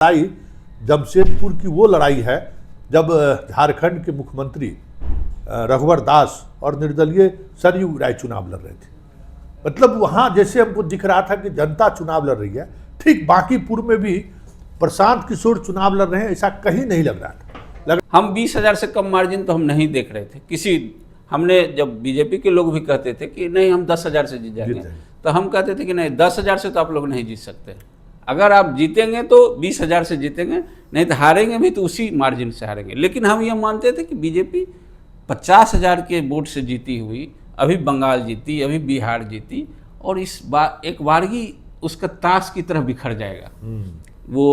लड़ाई जमशेदपुर की वो लड़ाई है जब झारखंड के मुख्यमंत्री रघुवर दास और निर्दलीय सरयू राय चुनाव लड़ रहे थे। मतलब वहाँ जैसे हमको दिख रहा था कि जनता चुनाव लड़ रही है, ठीक बांकीपुर में भी प्रशांत किशोर चुनाव लड़ रहे हैं, ऐसा कहीं नहीं लग रहा था। हम 20,000 से कम मार्जिन तो हम नहीं देख रहे थे किसी। हमने जब बीजेपी के लोग भी कहते थे कि नहीं हम 10,000 से जीत जाएंगे, तो हम कहते थे कि नहीं 10,000 से तो आप लोग नहीं जीत सकते। अगर आप जीतेंगे तो 20,000 से जीतेंगे, नहीं तो हारेंगे भी तो उसी मार्जिन से हारेंगे। लेकिन हम ये मानते थे कि बीजेपी 50,000 के वोट से जीती हुई, अभी बंगाल जीती, अभी बिहार जीती, और इस बार एक बारगी उसका ताश की तरह बिखर जाएगा। वो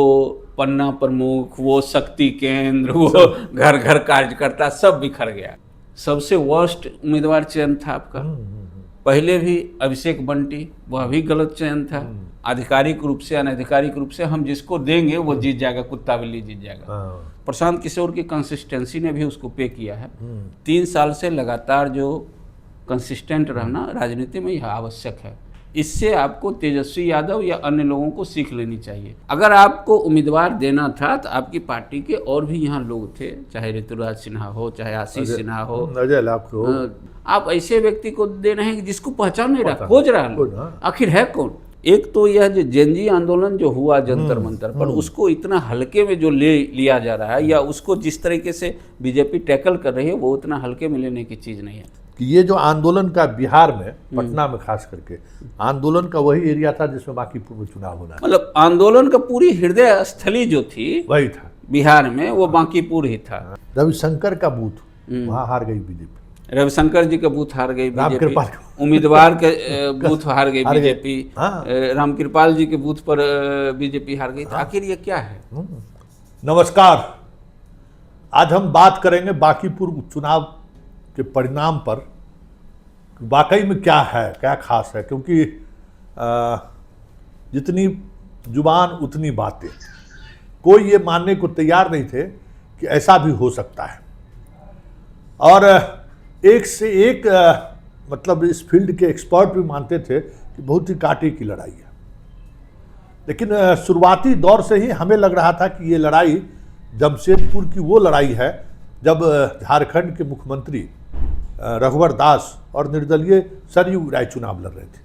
पन्ना प्रमुख, वो शक्ति केंद्र, वो घर घर कार्यकर्ता सब बिखर गया। सबसे वर्स्ट उम्मीदवार चयन था आपका। पहले भी अभिषेक बंटी, वह भी गलत चयन था। आधिकारिक रूप से अनधिकारिक रूप से हम जिसको देंगे वो जीत जाएगा, कुत्ता बिल्ली जीत जाएगा। प्रशांत किशोर की कंसिस्टेंसी ने भी उसको पे किया है। 3 साल से लगातार जो कंसिस्टेंट रहना राजनीति में यह आवश्यक है। इससे आपको तेजस्वी यादव या अन्य लोगों को सीख लेनी चाहिए। अगर आपको उम्मीदवार देना था तो आपकी पार्टी के और भी यहाँ लोग थे, चाहे ऋतुराज सिन्हा हो, चाहे आशीष सिन्हा हो, अजय लाख हो। आप ऐसे व्यक्ति को दे रहे हैं कि जिसको पहचान नहीं रहा, खोज रहा है आखिर है कौन। एक तो यह जो जेनजी आंदोलन जो हुआ जंतर मंतर पर, उसको इतना हल्के में जो ले लिया जा रहा है, या उसको जिस तरीके से बीजेपी टैकल कर रही है, वो उतना हल्के में लेने की चीज़ नहीं है। कि ये जो आंदोलन का बिहार में, पटना में खास करके आंदोलन का वही एरिया था जिसमें बांकीपुर में चुनाव होना, मतलब आंदोलन का पूरी हृदय स्थली जो थी वही था बिहार में, वो बांकीपुर ही था। रविशंकर का बूथ वहाँ हार गई बीजेपी, रविशंकर जी का बूथ हार गई बीजेपी, रामकृपाल उम्मीदवार के बूथ हार गई बीजेपी, रामकृपाल जी के बूथ पर बीजेपी हार गई। आखिर ये क्या है? नमस्कार, आज हम बात करेंगे बांकीपुर उपचुनाव के परिणाम पर। वाकई में क्या है, क्या खास है, क्योंकि जितनी जुबान उतनी बातें। कोई ये मानने को तैयार नहीं थे कि ऐसा भी हो सकता है। और एक से एक मतलब इस फील्ड के एक्सपर्ट भी मानते थे कि बहुत ही कांटे की लड़ाई है। लेकिन शुरुआती दौर से ही हमें लग रहा था कि ये लड़ाई जमशेदपुर की वो लड़ाई है जब झारखंड के मुख्यमंत्री रघुवर दास और निर्दलीय सरयू राय चुनाव लड़ रहे थे।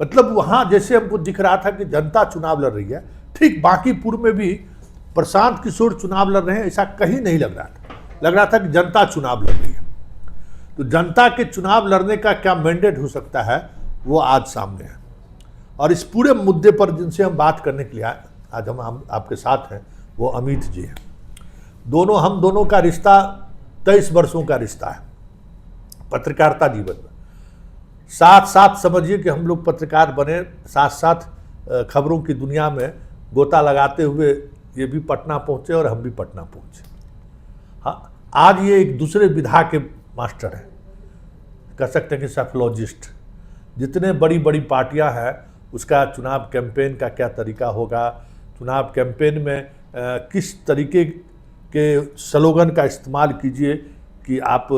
मतलब वहाँ जैसे हमको दिख रहा था कि जनता चुनाव लड़ रही है, ठीक बांकीपुर में भी प्रशांत किशोर चुनाव लड़ रहे हैं, ऐसा कहीं नहीं लग रहा था। लग रहा था कि जनता चुनाव लड़ रही है। तो जनता के चुनाव लड़ने का क्या मैंडेट हो सकता है, वो आज सामने है। और इस पूरे मुद्दे पर जिनसे हम बात करने के लिए आज हम आपके साथ हैं, वो अमित जी हैं। हम दोनों का रिश्ता 23 वर्षों का रिश्ता है पत्रकारिता जीवन में। साथ साथ समझिए कि हम लोग पत्रकार बने, साथ साथ खबरों की दुनिया में गोता लगाते हुए ये भी पटना पहुँचे और हम भी पटना पहुँचे। हाँ, आज ये एक दूसरे विधा के मास्टर हैं, कह सकते हैं कि साइकोलॉजिस्ट। जितने बड़ी बड़ी पार्टियां हैं, उसका चुनाव कैंपेन का क्या तरीका होगा, चुनाव कैंपेन में किस तरीके के स्लोगन का इस्तेमाल कीजिए कि आप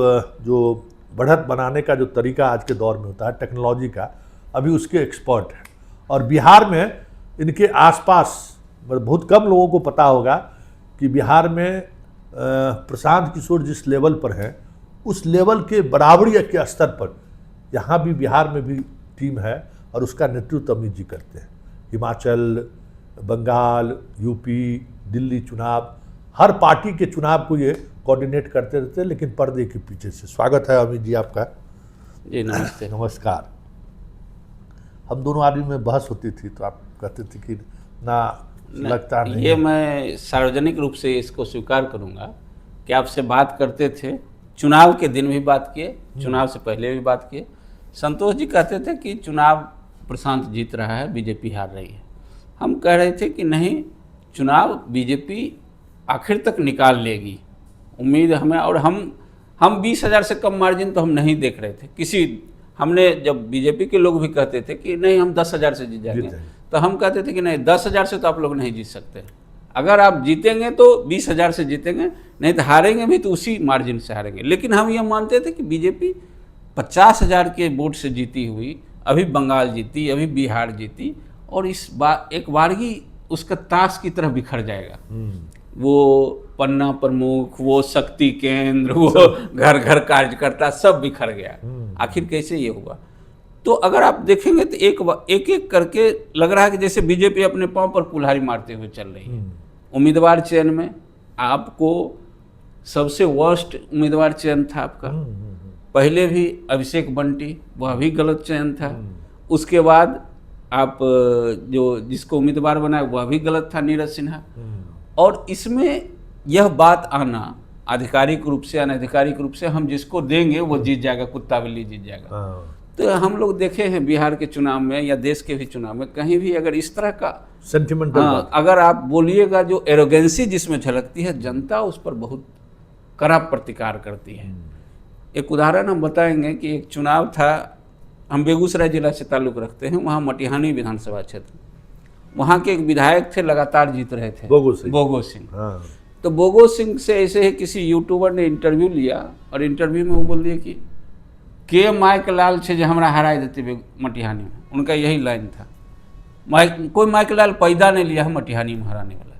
जो बढ़त बनाने का जो तरीका आज के दौर में होता है टेक्नोलॉजी का, अभी उसके एक्सपर्ट हैं। और बिहार में इनके आसपास बहुत कम लोगों को पता होगा कि बिहार में प्रशांत किशोर जिस लेवल पर हैं, उस लेवल के बराबरी के स्तर पर यहाँ भी बिहार में भी टीम है, और उसका नेतृत्व अमित जी करते हैं। हिमाचल, बंगाल, यूपी, दिल्ली चुनाव, हर पार्टी के चुनाव को ये कोऑर्डिनेट करते रहते हैं, लेकिन पर्दे के पीछे से। स्वागत है अमित जी आपका। जी नमस्ते। नमस्कार। हम दोनों आदमी में बहस होती थी तो आप कहते थे कि लगता नहीं। ये मैं सार्वजनिक रूप से इसको स्वीकार करूंगा कि आपसे बात करते थे, चुनाव के दिन भी बात किए, चुनाव से पहले भी बात किए। संतोष जी कहते थे कि चुनाव प्रशांत जीत रहा है, बीजेपी हार रही है। हम कह रहे थे कि नहीं, चुनाव बीजेपी आखिर तक निकाल लेगी, उम्मीद हमें। और हम 20,000 से कम मार्जिन तो हम नहीं देख रहे थे किसी। हमने जब बीजेपी के लोग भी कहते थे कि नहीं हम 10,000 से जीत जाएंगे, तो हम कहते थे कि नहीं 10,000 से तो आप लोग नहीं जीत सकते। अगर आप जीतेंगे तो 20,000 से जीतेंगे, नहीं तो हारेंगे भी तो उसी मार्जिन से हारेंगे। लेकिन हम ये मानते थे कि बीजेपी 50,000 के वोट से जीती हुई, अभी बंगाल जीती, अभी बिहार जीती, और इस बार एक बारगी उसका ताश की तरह बिखर जाएगा। वो पन्ना प्रमुख, वो शक्ति केंद्र, वो घर घर कार्यकर्ता सब बिखर गया। आखिर कैसे ये हुआ? तो अगर आप देखेंगे तो एक एक करके लग रहा है कि जैसे बीजेपी अपने पांव पर कुल्हाड़ी मारते हुए चल रही है। उम्मीदवार चयन में आपको सबसे वर्स्ट उम्मीदवार चयन था आपका। पहले भी अभिषेक बंटी, वह भी गलत चयन था। उसके बाद आप जो जिसको उम्मीदवार बनाए वह भी गलत था, नीरज सिन्हा। और इसमें यह बात आना आधिकारिक रूप से अनाधिकारिक रूप से, हम जिसको देंगे वो जीत जाएगा, कुत्ता बिल्ली जीत जाएगा। तो हम लोग देखे हैं बिहार के चुनाव में या देश के भी चुनाव में, कहीं भी अगर इस तरह का सेंटिमेंटल अगर आप बोलिएगा, जो एरोगेंसी जिसमें झलकती है, जनता उस पर बहुत कड़ा प्रतिकार करती है। एक उदाहरण हम बताएंगे कि एक चुनाव था, हम बेगूसराय जिला से ताल्लुक़ रखते हैं, वहाँ मटिहानी विधानसभा क्षेत्र, वहाँ के एक विधायक थे, लगातार जीत रहे थे, बोगो सिंह। तो बोगो सिंह से ऐसे ही किसी यूट्यूबर ने इंटरव्यू लिया और इंटरव्यू में वो बोल दिया कि के माइक लाल छे जो हमरा हराए देते मटिहानी में। उनका यही लाइन था, कोई माइक लाल पैदा नहीं लिया है मटिहानी में हराने वाला।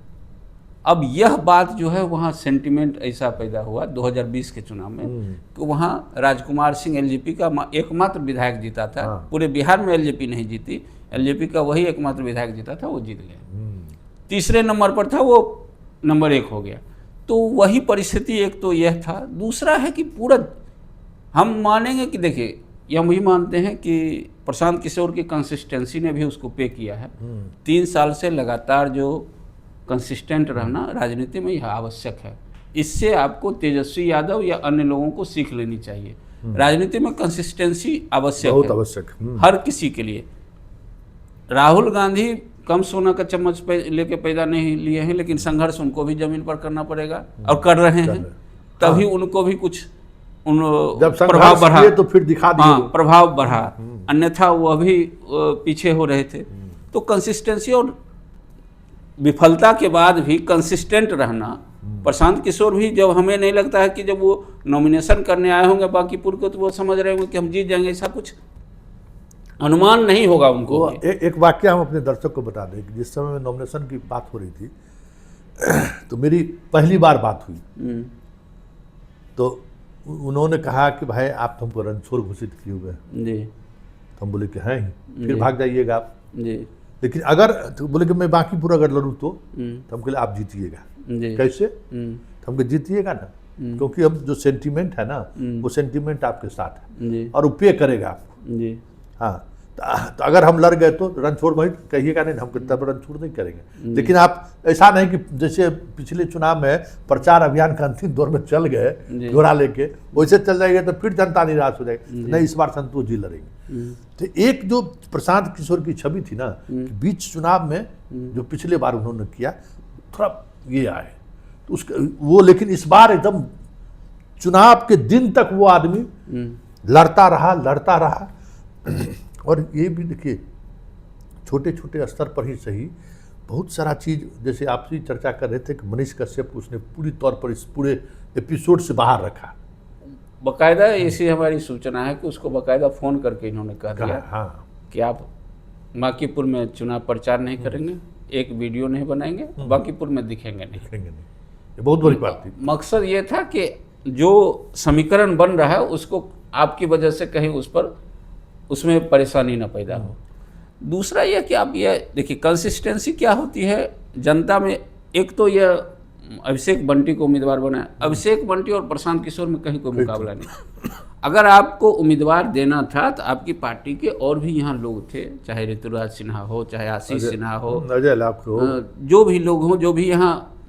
अब यह बात जो है वहाँ सेंटिमेंट ऐसा पैदा हुआ 2020 के चुनाव में कि वहाँ राजकुमार सिंह एलजेपी का एकमात्र विधायक जीता था। पूरे बिहार में एलजेपी नहीं जीती, एलजेपी का वही एकमात्र विधायक जीता था, वो जीत गया। तीसरे नंबर पर था, वो नंबर 1 हो गया। तो वही परिस्थिति एक तो यह था। दूसरा है कि पूरा हम मानेंगे कि देखिए, हम भी मानते हैं कि प्रशांत किशोर की कंसिस्टेंसी ने भी उसको पे किया है। 3 साल से लगातार जो कंसिस्टेंट रहना राजनीति में यह आवश्यक है। इससे आपको तेजस्वी यादव या अन्य लोगों को सीख लेनी चाहिए। राजनीति में कंसिस्टेंसी आवश्यक है, आवश्यक हर किसी के लिए। राहुल गांधी कम सोना का चम्मच लेके पैदा नहीं लिए हैं, लेकिन संघर्ष उनको भी जमीन पर करना पड़ेगा और कर रहे हैं, तभी उनको भी कुछ जब प्रभाव बढ़ा तो फिर दिखा दिए, प्रभाव बढ़ा, अन्यथा वो भी पीछे हो रहे थे। तो कंसिस्टेंसी और विफलता के बाद भी कंसिस्टेंट रहना। प्रशांत किशोर भी, जब हमें नहीं लगता है कि जब वो नॉमिनेशन करने आए होंगे बांकीपुर को, तो वो समझ रहे होंगे कि हम जीत जाएंगे, ऐसा कुछ अनुमान नहीं होगा उनको। एक वाक्य हम अपने दर्शक को बता दें कि जिस समय नॉमिनेशन की बात हो रही थी तो मेरी पहली बार बात हुई, तो उन्होंने कहा कि भाई आप हमको रणछोड़ घोषित किए हुए जी। तो हम बोले कि हैं ही, फिर भाग जाइएगा आप जी। लेकिन अगर तो बोले कि मैं बांकीपुर अगर लड़ूँ तो हम कहले आप जीतिएगा। कैसे? तो हम जीतिएगा ना, क्योंकि अब जो सेंटीमेंट है ना वो सेंटीमेंट आपके साथ है और वो पे करेगा आपको। हाँ, तो अगर हम लड़ गए तो रणछोड़ वही कहिएगा नहीं, हम तब रणछोड़ नहीं करेंगे। लेकिन आप ऐसा नहीं कि जैसे पिछले चुनाव में प्रचार अभियान का अंतिम दौर में चल गए घोड़ा लेके, वैसे चल जाएंगे तो फिर जनता निराश हो जाएगी। नहीं, इस बार संतोष जी लड़ेंगे। तो एक जो प्रशांत किशोर की छवि थी ना कि बीच चुनाव में जो पिछले बार उन्होंने किया, थोड़ा ये आए तो उसका वो, लेकिन इस बार एकदम चुनाव के दिन तक वो आदमी लड़ता रहा। और ये भी देखिए, छोटे छोटे स्तर पर ही सही बहुत सारा चीज़, जैसे आपसे चर्चा कर रहे थे कि मनीष कश्यप को उसने पूरी तौर पर इस पूरे एपिसोड से बाहर रखा। बाकायदा ऐसी हमारी सूचना है कि उसको बाकायदा फ़ोन करके इन्होंने कह दिया कि आप बांकीपुर में चुनाव प्रचार नहीं करेंगे, एक वीडियो नहीं बनाएंगे, बांकीपुर में दिखेंगे नहीं। ये बहुत बड़ी बात थी। मकसद ये था कि जो समीकरण बन रहा है उसको आपकी वजह से कहीं उसमें परेशानी ना पैदा हो। दूसरा यह कि आप ये देखिए, कंसिस्टेंसी क्या होती है जनता में। एक तो यह अभिषेक बंटी को उम्मीदवार बनाया, अभिषेक बंटी और प्रशांत किशोर में कहीं कोई मुकाबला नहीं। अगर आपको उम्मीदवार देना था तो आपकी पार्टी के और भी यहाँ लोग थे, चाहे ऋतुराज सिन्हा हो, चाहे आशीष सिन्हा हो, जो भी लोग हों, जो भी यहाँ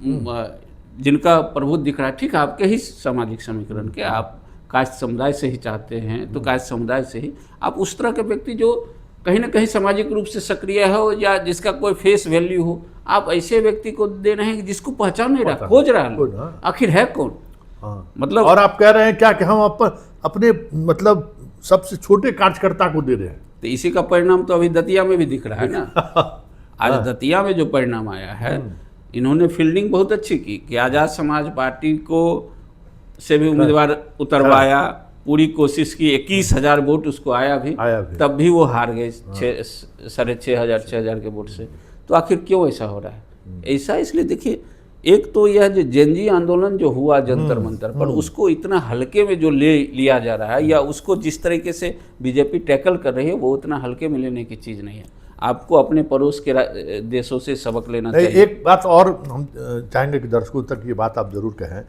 जिनका प्रभुत्व दिख रहा है, ठीक है, आपके ही सामाजिक समीकरण के, आप कास्ट समुदाय से ही चाहते हैं तो कास्ट समुदाय से ही आप उस तरह के व्यक्ति जो कहीं ना कहीं सामाजिक रूप से सक्रिय हो या जिसका कोई फेस वैल्यू हो, आप ऐसे व्यक्ति को दे रहे हैं जिसको पहचान नहीं रहा, खोज रहा है आखिर है कौन। मतलब, और आप कह रहे हैं क्या कि हम अपने मतलब सबसे छोटे कार्यकर्ता को दे रहे हैं। तो इसी का परिणाम तो अभी दतिया में भी दिख रहा है ना। आज दतिया में जो परिणाम आया है, इन्होंने फील्डिंग बहुत अच्छी की कि आज़ाद समाज पार्टी को से भी उम्मीदवार उतरवाया, पूरी कोशिश की, 21,000 वोट उसको आया भी, तब भी वो हार गए 6,500 6,000 के वोट से। तो आखिर क्यों ऐसा हो रहा है? ऐसा इसलिए देखिए, एक तो यह जो जेनजी आंदोलन जो हुआ जंतर मंतर पर, उसको इतना हल्के में जो लिया जा रहा है, या उसको जिस तरीके से बीजेपी टैकल कर रही है, वो उतना हल्के में लेने की चीज़ नहीं है। आपको अपने पड़ोस के देशों से सबक लेना चाहिए। एक बात और हम चाहेंगे कि दर्शकों तक ये बात आप जरूर कहें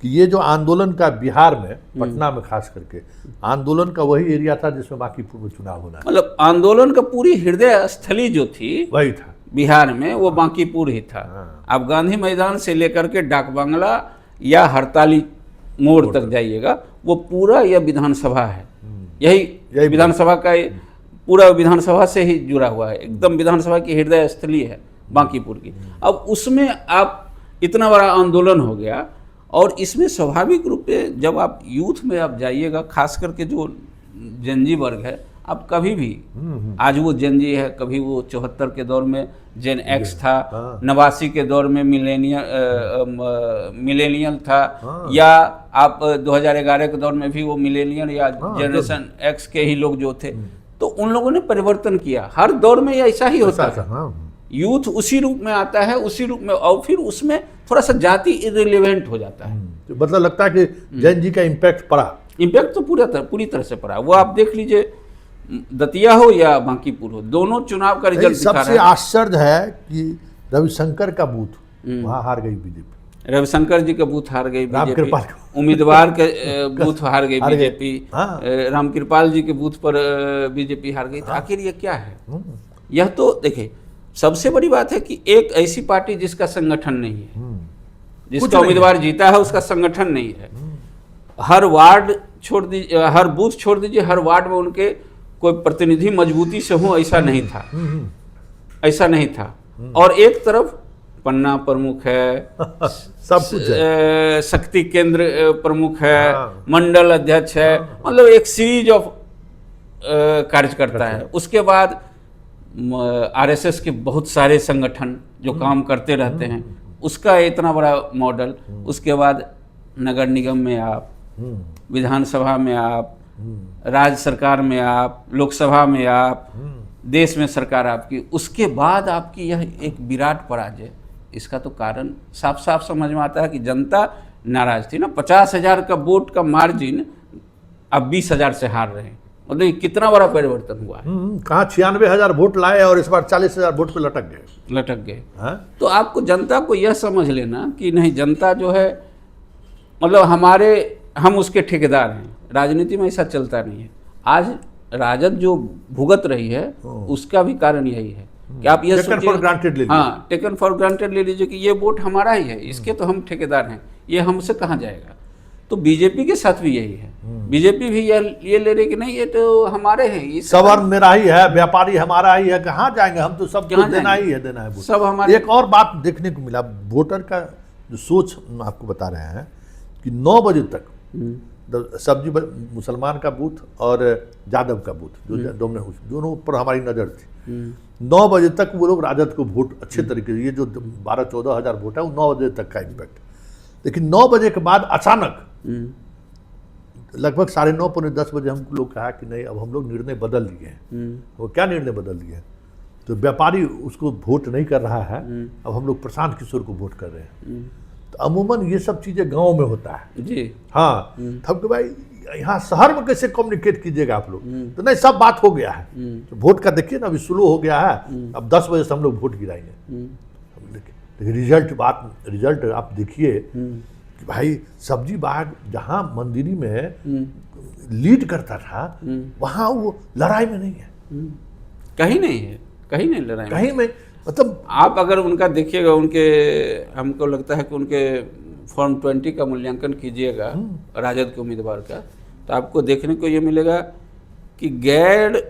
कि ये जो आंदोलन का बिहार में, पटना में खास करके आंदोलन का वही एरिया था जिसमें बांकीपुर में चुनाव होना है। मतलब आंदोलन का पूरी हृदय स्थली जो थी वही था बिहार में, वो बांकीपुर ही था। आप गांधी मैदान से लेकर के डाक बंगला या हड़ताली मोड़ तक जाइएगा, वो पूरा यह विधानसभा है। यही विधानसभा का पूरा विधानसभा से ही जुड़ा हुआ है, एकदम विधानसभा की हृदय स्थली है बांकीपुर की। अब उसमें आप इतना बड़ा आंदोलन हो गया, और इसमें स्वाभाविक रूप से जब आप यूथ में आप जाइएगा, खास करके जो जेनजी वर्ग है, आप कभी भी, आज वो जेनजी है, कभी वो 74 के दौर में जेन एक्स था, 89 के दौर में मिलेनियल था, या आप 2011 के दौर में भी वो मिलेनियल या जनरेशन एक्स के ही लोग जो थे, तो उन लोगों ने परिवर्तन किया। हर दौर में ऐसा ही होता है। यूथ उसी रूप में आता है, उसी रूप में, और फिर उसमें थोड़ा सा जाति इररिलेवेंट हो जाता है। तो मतलब लगता है कि जैन जी का इम्पैक्ट पड़ा। इम्पैक्ट तो पूरी तरह से पड़ा। वो आप देख लीजिए, दतिया हो या बांकीपुर हो, दोनों चुनाव का रिजल्ट दिखा रहा है। सबसे आश्चर्य है कि रविशंकर का बूथ वहाँ हार गई बीजेपी। रविशंकर जी का बूथ हार गई बीजेपी, उम्मीदवार के बूथ हार गई बीजेपी, रामकृपाल जी के बूथ पर बीजेपी हार गई। आखिर ये क्या है? यह तो देखिए, सबसे बड़ी बात है कि एक ऐसी पार्टी जिसका संगठन नहीं है, जिसका उम्मीदवार जीता है उसका संगठन नहीं है। हर वार्ड छोड़ दीजिए, हर बूथ छोड़ दीजिए, हर वार्ड में उनके कोई प्रतिनिधि मजबूती से हो, ऐसा नहीं था, ऐसा नहीं था। और एक तरफ पन्ना प्रमुख है, सब कुछ है, शक्ति केंद्र प्रमुख है, मंडल अध्यक्ष है, मतलब एक सीरीज ऑफ कार्यकर्ता है। उसके बाद आरएसएस के बहुत सारे संगठन जो काम करते रहते हैं, उसका इतना बड़ा मॉडल। उसके बाद नगर निगम में आप, विधानसभा में आप, राज्य सरकार में आप, लोकसभा में आप, देश में सरकार आपकी, उसके बाद आपकी यह एक विराट पराजय। इसका तो कारण साफ साफ समझ में आता है कि जनता नाराज थी ना। 50,000 का वोट का मार्जिन अब 20,000 से हार रहे हैं। मतलब कितना बड़ा परिवर्तन हुआ है। कहाँ 96,000 वोट लाए और इस बार 40,000 वोट पे लटक गए। तो आपको जनता को यह समझ लेना कि नहीं, जनता जो है, मतलब हम उसके ठेकेदार हैं। राजनीति में ऐसा चलता नहीं है। आज राजद जो भुगत रही है उसका भी कारण यही है कि आप ये टेकन फॉर ग्रांटेड ले लीजिए। हाँ, टेकन फॉर ग्रांटेड ले लीजिए कि ये वोट हमारा ही है, इसके तो हम ठेकेदार हैं, ये हमसे कहाँ जाएगा। तो बीजेपी के साथ भी यही है। बीजेपी भी ये ले रही कि नहीं, ये तो हमारे हैं, सवर्ण मेरा ही है, व्यापारी हमारा ही है, कहाँ जाएंगे हम, तो सब देना ही है सब हमारे। एक और बात देखने को मिला, वोटर का जो सोच आपको बता रहे हैं कि 9 बजे तक सब्जी मुसलमान का बूथ और यादव का बूथ जो दोनों पर हमारी नज़र थी। 9 बजे तक वो लोग राजद को वोट अच्छे तरीके से, ये जो 12-14 हज़ार वोट है वो 9 बजे तक का इम्पैक्ट। लेकिन 9 बजे के बाद अचानक लगभग 9:30 पौने 10 बजे हम लोग कहा कि नहीं, अब हम लोग निर्णय बदल लिए हैं। वो क्या निर्णय बदल लिए हैं? तो व्यापारी उसको वोट नहीं कर रहा है, अब हम लोग प्रशांत किशोर को वोट कर रहे हैं। तो अमूमन ये सब चीज़ें गांव में होता है जी। हाँ, तब कि भाई यहाँ शहर में कैसे कम्युनिकेट कीजिएगा आप लोग? तो नहीं, सब बात हो गया है। तो वोट का देखिए ना, अभी स्लो हो गया है, अब 10 बजे से हम लोग वोट गिराएंगे। रिजल्ट आप देखिए कि भाई सब्जी बाग जहाँ मंदिरी में लीड करता था, वहाँ वो लड़ाई में नहीं है, कहीं नहीं है, कहीं नहीं लड़ाई, कहीं में। मतलब आप अगर उनका देखिएगा, उनके, हमको लगता है कि उनके फॉर्म 20 का मूल्यांकन कीजिएगा राजद के उम्मीदवार का, तो आपको देखने को ये मिलेगा कि गैर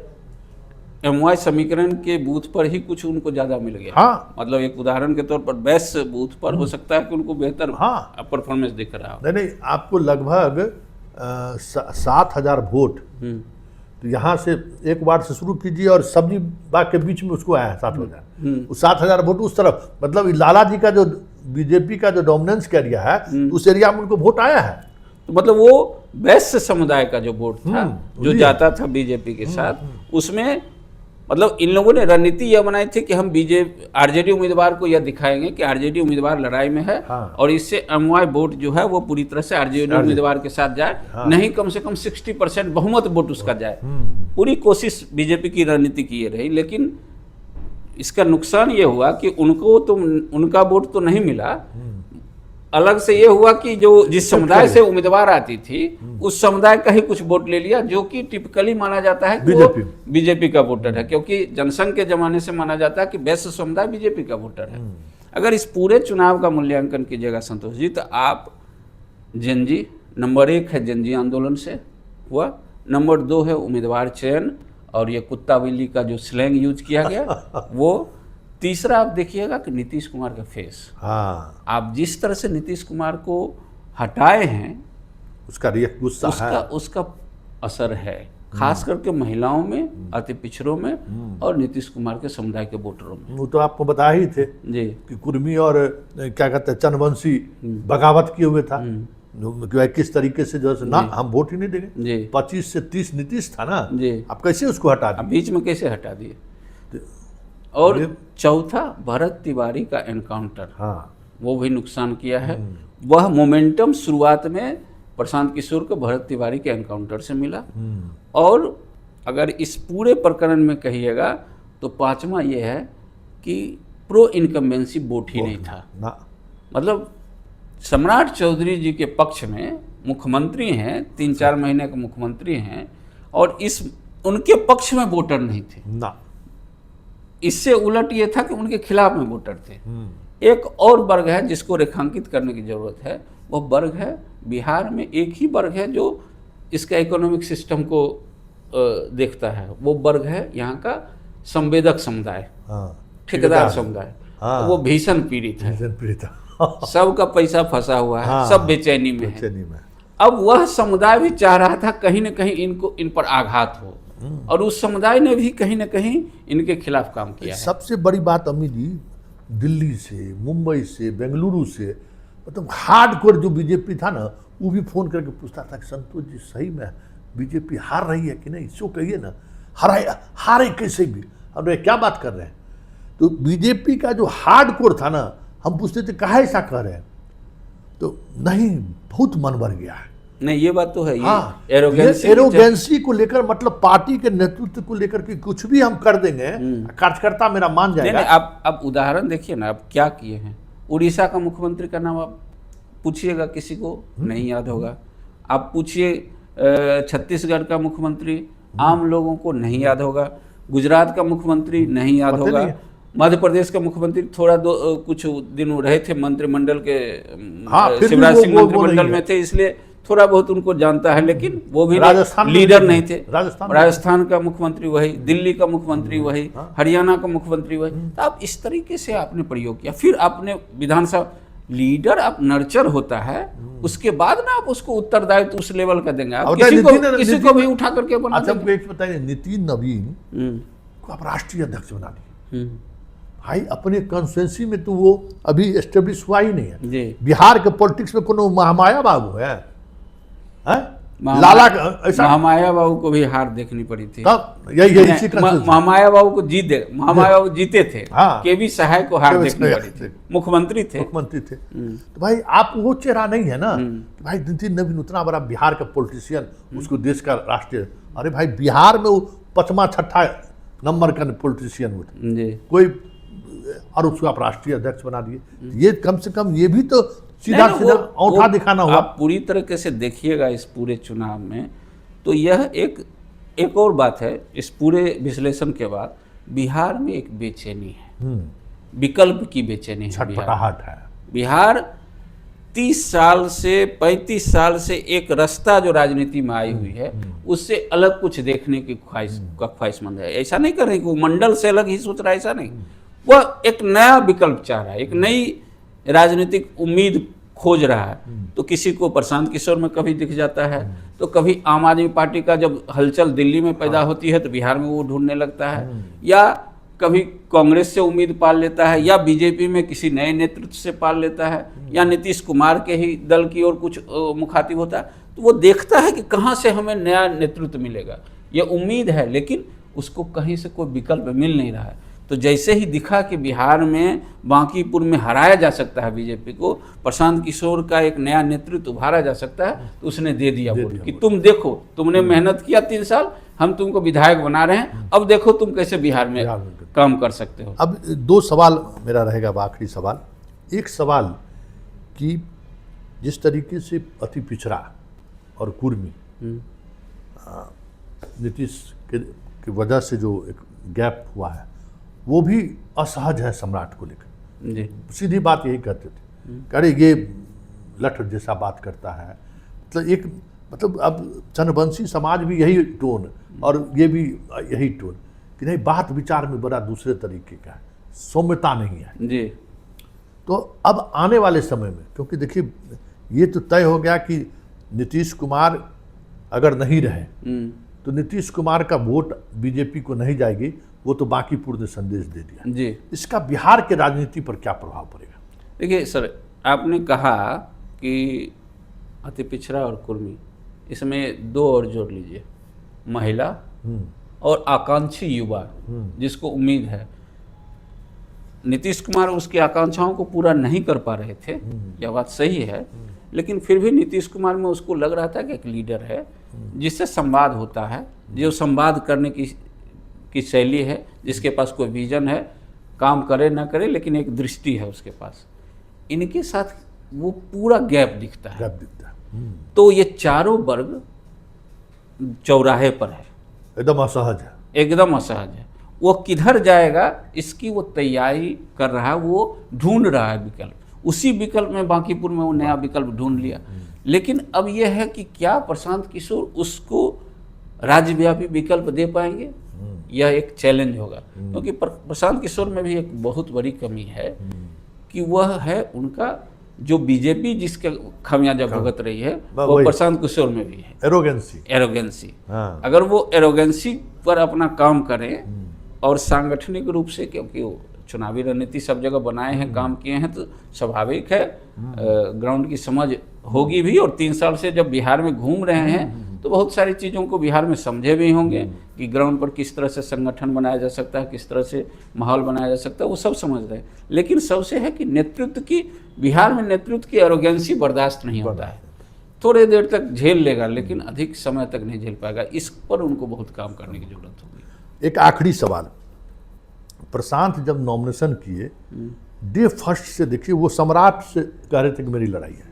MY समीकरण के बूथ पर ही कुछ उनको ज़्यादा मिल गया। हाँ, मतलब एक उदाहरण के तौर पर बेस बूथ पर हो सकता है कि उनको बेहतर परफॉर्मेंस दिख रहा हो। नहीं, आपको लगभग 7,000 वोट तो यहाँ से एक वार्ड से शुरू कीजिए और सब्जी बाग के बीच में उसको आया 7,000। उस 7,000 वोट उस तरफ, मतलब लाला जी का जो बीजेपी का जो डोमिनेंस का एरिया है, उस एरिया में उनको वोट आया है। तो मतलब वो वैश्य समुदाय का जो वोट था, जो जाता था बीजेपी के साथ, उसमें मतलब इन लोगों ने रणनीति यह बनाई थी कि हम बीजेपी आरजेडी उम्मीदवार को यह दिखाएंगे कि आरजेडी उम्मीदवार लड़ाई में है, हाँ। और इससे एमवाई वोट जो है वो पूरी तरह से आरजेडी उम्मीदवार के साथ जाए, हाँ। नहीं कम से कम 60% बहुमत वोट उसका जाए। पूरी कोशिश बीजेपी की रणनीति की ये रही, लेकिन इसका नुकसान ये हुआ कि उनको तो उनका वोट तो नहीं मिला, अलग से ये हुआ कि जो जिस समुदाय से उम्मीदवार आती थी उस समुदाय का ही कुछ वोट ले लिया, जो कि टिपिकली माना जाता है कि वो बीजेपी का वोटर है, क्योंकि जनसंघ के जमाने से माना जाता है कि वैश्य समुदाय बीजेपी का वोटर है। अगर इस पूरे चुनाव का मूल्यांकन कीजिएगा संतोष जी, तो आप जनजी नंबर 1 है, जनजी आंदोलन से हुआ, नंबर 2 है उम्मीदवार चयन और ये कुत्ता बिल्ली का जो स्लैंग यूज किया गया वो, तीसरा आप देखिएगा कि नीतीश कुमार का फेस। हाँ, आप जिस तरह से नीतीश कुमार को हटाए हैं उसका गुस्सा है, उसका असर है, खास करके महिलाओं में, अति पिछड़ों में और नीतीश कुमार के समुदाय के वोटरों में। वो तो आपको बता ही थे जी कि कुर्मी और क्या कहते हैं चंद्रवंशी बगावत किए हुए था, किस तरीके से जो है ना हम वोट ही नहीं देंगे। जी 25 से 30 नीतीश था ना जी, आप कैसे उसको हटा आप दिए? बीच में कैसे हटा दिए? और चौथा भरत तिवारी का एनकाउंटर, हाँ, वो भी नुकसान किया है। वह मोमेंटम शुरुआत में प्रशांत किशोर को भरत तिवारी के एनकाउंटर से मिला, और अगर इस पूरे प्रकरण में कहिएगा तो पांचवा ये है कि प्रो इनकम्बेंसी वोट ही नहीं था ना। मतलब सम्राट चौधरी जी के पक्ष में मुख्यमंत्री हैं, 3-4 महीने के मुख्यमंत्री हैं, और इस उनके पक्ष में वोटर नहीं थे ना। इससे उलट ये था कि उनके खिलाफ में वोटर थे। एक और वर्ग है जिसको रेखांकित करने की जरूरत है, वह वर्ग है बिहार में एक ही वर्ग है जो इसका इकोनॉमिक सिस्टम को देखता है, वो वर्ग है यहाँ का संवेदक समुदाय, ठेकेदार समुदाय। वो भीषण पीड़ित है, सबका पैसा फंसा हुआ है, सब बेचैनी में है। अब वह समुदाय भी चाह रहा था कहीं न कहीं इन पर आघात हो, और उस समुदाय ने भी कहीं न कहीं इनके खिलाफ काम किया है। सबसे बड़ी बात अमित जी, दिल्ली से, मुंबई से, बेंगलुरु से, मतलब हार्डकोर जो बीजेपी था ना, वो भी फोन करके पूछता था कि संतोष जी सही में बीजेपी हार रही है कि नहीं, इसको कहिए ना, हारे कैसे भी, अब क्या बात कर रहे हैं। तो बीजेपी का जो हार्डकोर था ना, हम पूछते थे कहा ऐसा कर रहे हैं, तो नहीं, बहुत मन भर गया है। नहीं, ये बात तो है। हाँ, एरोगेंसी एरोगेंसी को लेकर, मतलब पार्टी के नेतृत्व को लेकर कि कुछ भी हम कर देंगे, कार्यकर्ता मेरा मान जाएगा। नहीं, आप उदाहरण देखिए ना, आप क्या किए हैं। उड़ीसा का मुख्यमंत्री का नाम आप पूछिएगा, किसी को नहीं याद होगा। आप पूछिए छत्तीसगढ़ का मुख्यमंत्री, आम लोगों को नहीं याद होगा। गुजरात का मुख्यमंत्री नहीं याद होगा। मध्य प्रदेश का मुख्यमंत्री थोड़ा कुछ दिन रहे थे मंत्रिमंडल के, शिवराज सिंह मंत्रिमंडल में थे, इसलिए थोड़ा बहुत उनको जानता है, लेकिन वो भी लीडर नहीं थे। राजस्थान का मुख्यमंत्री वही, दिल्ली का मुख्यमंत्री वही, हरियाणा का मुख्यमंत्री वही। तो आप इस तरीके से आपने प्रयोग किया, फिर आपने विधानसभा लीडर आप नर्चर होता है, उसके बाद ना आप उसको उत्तरदायित्व उस लेवल का देंगे। आप किसी को भी उठा करके बना देंगे। बताइए, नितिन नवीन को आप राष्ट्रीय अध्यक्ष बना दिए भाई, अपने कॉन्स्टिट्यूंसी में तो वो अभी एस्टेब्लिश हुआ ही नहीं है। बिहार के पॉलिटिक्स में कोनो महामाया बाबू है? लाला ऐसा महामाया बाबू को भी हार देखनी पड़ी थी। यही महामाया बाबू को महामाया बाबू जीते थे, केवी सहाय को हार देखनी पड़ी थी, मुख्यमंत्री थे। तो भाई आप वो चेहरा नहीं है ना कि भाई नितिन नवीन उतना बड़ा बिहार का पॉलिटिशियन, उसको देश का राष्ट्रीय, अरे भाई बिहार में वो 5वां-6ठा नंबर का पॉलिटिशियन कोई, और उसको आप राष्ट्रीय अध्यक्ष बना दिए। ये कम से कम ये भी तो सीधा औंठा दिखाना हुआ। आप पूरी तरीके से देखिएगा इस पूरे चुनाव में, तो यह एक और बात है। इस पूरे विश्लेषण के बाद बिहार में एक बेचैनी है, विकल्प की बेचैनी है, छटपटाहट है। बिहार 30 साल से 35 साल से एक रास्ता जो राजनीति में आई हुई है, उससे अलग कुछ देखने की ख्वाहिशमंद है। ऐसा नहीं कर रहे कि वो मंडल से अलग ही सोच रहा है, ऐसा नहीं। वह एक नया विकल्प चाह रहा है, एक नई राजनीतिक उम्मीद खोज रहा है। तो किसी को प्रशांत किशोर में कभी दिख जाता है, तो कभी आम आदमी पार्टी का जब हलचल दिल्ली में पैदा होती है तो बिहार में वो ढूंढने लगता है, या कभी कांग्रेस से उम्मीद पाल लेता है, या बीजेपी में किसी नए नेतृत्व से पाल लेता है, या नीतीश कुमार के ही दल की ओर कुछ मुखातिब होता है। तो वो देखता है कि कहाँ से हमें नया नेतृत्व मिलेगा, ये उम्मीद है। लेकिन उसको कहीं से कोई विकल्प मिल नहीं रहा है। तो जैसे ही दिखा कि बिहार में बांकीपुर में हराया जा सकता है बीजेपी को, प्रशांत किशोर का एक नया नेतृत्व उभारा जा सकता है, तो उसने दे दिया वोट कि तुम देखो, तुमने मेहनत किया 3 साल, हम तुमको विधायक बना रहे हैं, अब देखो तुम कैसे बिहार में काम कर सकते हो। अब 2 सवाल मेरा रहेगा, आखिरी सवाल। एक सवाल कि जिस तरीके से अति पिछड़ा और कुर्मी नीतीश की वजह से जो एक गैप हुआ है, वो भी असहज है सम्राट को लेकर। जी, सीधी बात यही करते थे, अरे ये लठ जैसा बात करता है, मतलब अब चंद्रवंशी समाज भी यही टोन और ये भी यही टोन कि नहीं, बात विचार में बड़ा दूसरे तरीके का है, सौम्यता नहीं है जी। तो अब आने वाले समय में, क्योंकि देखिए ये तो तय हो गया कि नीतीश कुमार अगर नहीं रहे तो नीतीश कुमार का वोट बीजेपी को नहीं जाएगी, वो तो बांकीपुर ने संदेश दे दिया जी। इसका बिहार के राजनीति पर क्या प्रभाव पड़ेगा? देखिए सर, आपने कहा कि अति पिछड़ा और कुर्मी, इसमें 2 और जोड़ लीजिए, महिला और आकांक्षी युवा, जिसको उम्मीद है। नीतीश कुमार उसकी आकांक्षाओं को पूरा नहीं कर पा रहे थे, यह बात सही है, लेकिन फिर भी नीतीश कुमार में उसको लग रहा था कि एक लीडर है जिससे संवाद होता है, जो संवाद करने की शैली है, जिसके पास कोई विजन है, काम करे ना करे लेकिन एक दृष्टि है उसके पास। इनके साथ वो पूरा गैप दिखता है। तो ये चारों वर्ग चौराहे पर है, एकदम असहज है, एकदम असहज है। वो किधर जाएगा इसकी वो तैयारी कर रहा है, वो ढूंढ रहा है विकल्प। उसी विकल्प में बांकीपुर में वो नया विकल्प ढूंढ लिया। लेकिन अब यह है कि क्या प्रशांत किशोर उसको राज्यव्यापी विकल्प दे पाएंगे, यह एक चैलेंज होगा। क्योंकि प्रशांत किशोर में भी एक बहुत बड़ी कमी है कि वह है उनका जो बीजेपी जिसके खामियाजा भुगत रही है, वो प्रशांत किशोर में भी है, एरोगेंसी। अगर वो एरोगेंसी पर अपना काम करें और सांगठनिक रूप से, क्योंकि वो चुनावी रणनीति सब जगह बनाए हैं, काम किए हैं, तो स्वाभाविक है ग्राउंड की समझ होगी भी। और 3 साल से जब बिहार में घूम रहे हैं तो बहुत सारी चीज़ों को बिहार में समझे भी होंगे कि ग्राउंड पर किस तरह से संगठन बनाया जा सकता है, किस तरह से माहौल बनाया जा सकता है, वो सब समझ रहे हैं। लेकिन सबसे है कि नेतृत्व की, बिहार में नेतृत्व की एरोगेंसी बर्दाश्त नहीं होता है। थोड़े देर तक झेल लेगा लेकिन अधिक समय तक नहीं झेल पाएगा। इस पर उनको बहुत काम करने की जरूरत होगी। एक आखिरी सवाल, प्रशांत जब नॉमिनेशन किए डे फर्स्ट से देखिए वो सम्राट से कह रहे थे कि मेरी लड़ाई है,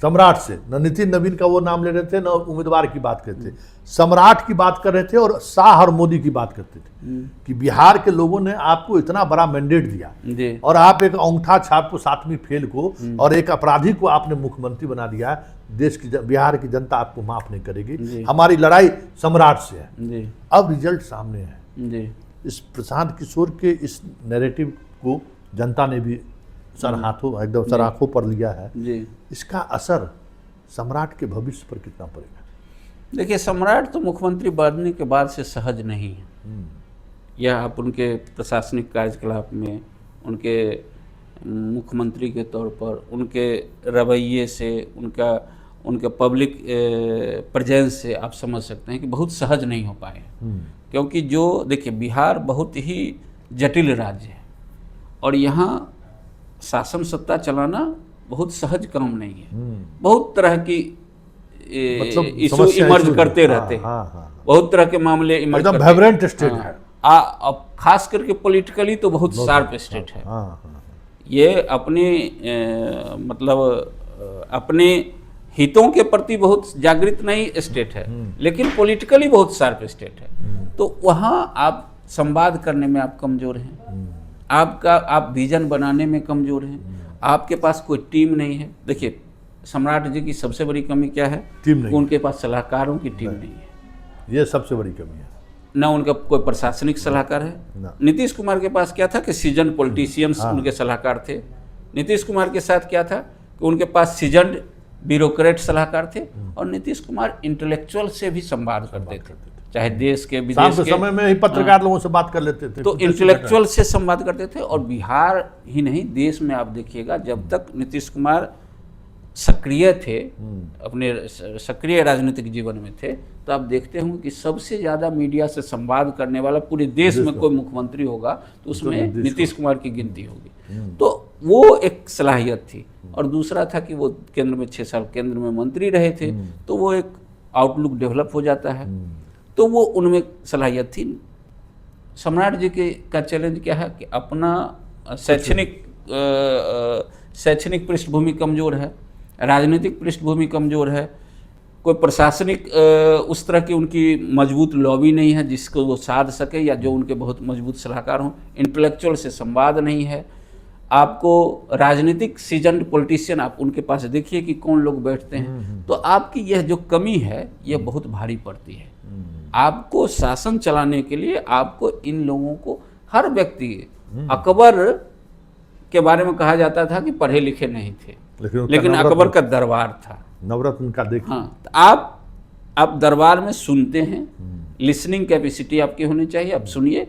सम्राट से, न नितिन नवीन का वो नाम ले रहे थे, न उम्मीदवार की बात करते थे, सम्राट की बात कर रहे थे और शाह और मोदी की बात करते थे कि बिहार के लोगों ने आपको इतना बड़ा मैंडेट दिया और आप एक अंगूठा छाप को 7वीं फेल को और एक अपराधी को आपने मुख्यमंत्री बना दिया। देश की बिहार की जनता आपको माफ नहीं करेगी, हमारी लड़ाई सम्राट से है। अब रिजल्ट सामने है, इस प्रशांत किशोर के इस नैरेटिव को जनता ने भी एकदम सर आंखों पर लिया है जी। इसका असर सम्राट के भविष्य पर कितना पड़ेगा? देखिए, सम्राट तो मुख्यमंत्री बनने के बाद से सहज नहीं है। यह आप उनके प्रशासनिक कार्यकलाप में, उनके मुख्यमंत्री के तौर पर, उनके रवैये से, उनके पब्लिक प्रेजेंस से आप समझ सकते हैं कि बहुत सहज नहीं हो पाए। क्योंकि जो देखिए, बिहार बहुत ही जटिल राज्य है और यहाँ शासन सत्ता चलाना बहुत सहज काम नहीं है। बहुत तरह की इशू इमर्ज करते रहते हैं, बहुत तरह के मामले इमर्ज करते हैं। वाइब्रेंट स्टेट है। अब खास करके पॉलिटिकली तो बहुत शार्प स्टेट है। ये अपने मतलब अपने हितों के प्रति बहुत जागृत नहीं स्टेट है, लेकिन पॉलिटिकली बहुत शार्प स्टेट है। तो वहाँ आप संवाद करने में आप कमजोर हैं, आप विजन बनाने में कमजोर हैं, आपके पास कोई टीम नहीं है। देखिए, सम्राट जी की सबसे बड़ी कमी क्या है? टीम नहीं, उनके पास सलाहकारों की टीम नहीं है। ये सबसे बड़ी कमी है। ना उनका कोई प्रशासनिक सलाहकार है। नीतीश कुमार के पास क्या था कि सीजन पॉलिटिशियंस उनके सलाहकार थे। नीतीश कुमार के साथ क्या था कि उनके पास सीजन ब्यूरोक्रेट सलाहकार थे और नीतीश कुमार इंटेलेक्चुअल से भी संवाद करते थे, चाहे देश के विदेश के समय में ही पत्रकार लोगों से बात कर लेते थे, तो इंटेलेक्चुअल से संवाद करते थे। और बिहार ही नहीं, देश में आप देखिएगा, जब तक नीतीश कुमार सक्रिय थे, अपने सक्रिय राजनीतिक जीवन में थे, तो आप देखते होंगे कि सबसे ज़्यादा मीडिया से संवाद करने वाला पूरे देश में कोई मुख्यमंत्री होगा तो उसमें नीतीश कुमार की गिनती होगी। तो वो एक सलाहियत थी। और दूसरा था कि वो केंद्र में 6 साल केंद्र में मंत्री रहे थे, तो वो एक आउटलुक डेवलप हो जाता है, तो वो उनमें सलाहियत थी। सम्राट जी का चैलेंज क्या है कि अपना शैक्षणिक पृष्ठभूमि कमज़ोर है, राजनीतिक पृष्ठभूमि कमज़ोर है, कोई प्रशासनिक उस तरह की उनकी मजबूत लॉबी नहीं है जिसको वो साध सके या जो उनके बहुत मजबूत सलाहकार हों, इंटेलेक्चुअल से संवाद नहीं है। आपको राजनीतिक सीजन्ड पॉलिटिशियन आप उनके पास देखिए कि कौन लोग बैठते हैं, तो आपकी यह जो कमी है यह बहुत भारी पड़ती है। आपको शासन चलाने के लिए आपको इन लोगों को, हर व्यक्ति, अकबर के बारे में कहा जाता था कि पढ़े लिखे नहीं थे, लेकिन अकबर का दरबार था, नवरत्न का देखिए। हाँ, तो आप दरबार में सुनते हैं, लिसनिंग कैपेसिटी आपकी होनी चाहिए। आप सुनिए,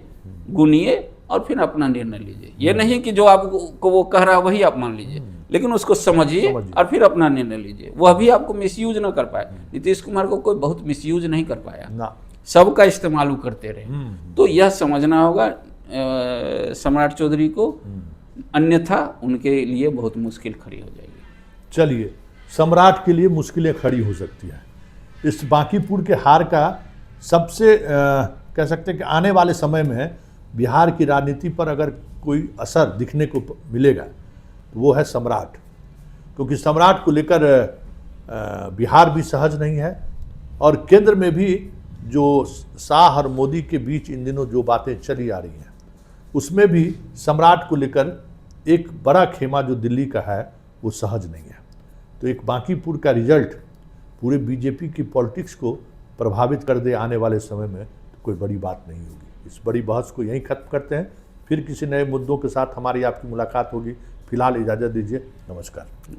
गुनिए और फिर अपना निर्णय लीजिए। ये नहीं कि जो आपको वो कह रहा है वही आप मान लीजिए, लेकिन उसको समझिए और फिर अपना निर्णय लीजिए। वह भी आपको मिसयूज ना कर पाए। नीतीश कुमार को कोई बहुत मिसयूज नहीं कर पाया ना, सबका इस्तेमाल करते रहे। तो यह समझना होगा सम्राट चौधरी को, अन्यथा उनके लिए बहुत मुश्किल खड़ी हो जाएगी। चलिए, सम्राट के लिए मुश्किलें खड़ी हो सकती है। इस बांकीपुर के हार का सबसे कह सकते हैं कि आने वाले समय में बिहार की राजनीति पर अगर कोई असर दिखने को मिलेगा तो वो है सम्राट, क्योंकि सम्राट को लेकर बिहार भी सहज नहीं है और केंद्र में भी जो शाह और मोदी के बीच इन दिनों जो बातें चली आ रही हैं उसमें भी सम्राट को लेकर एक बड़ा खेमा जो दिल्ली का है वो सहज नहीं है। तो एक बांकीपुर का रिजल्ट पूरे बीजेपी की पॉलिटिक्स को प्रभावित कर दे आने वाले समय में तो कोई बड़ी बात नहीं होगी। इस बड़ी बहस को यहीं खत्म करते हैं, फिर किसी नए मुद्दों के साथ हमारी आपकी मुलाकात होगी। फिलहाल इजाज़त दीजिए, नमस्कार।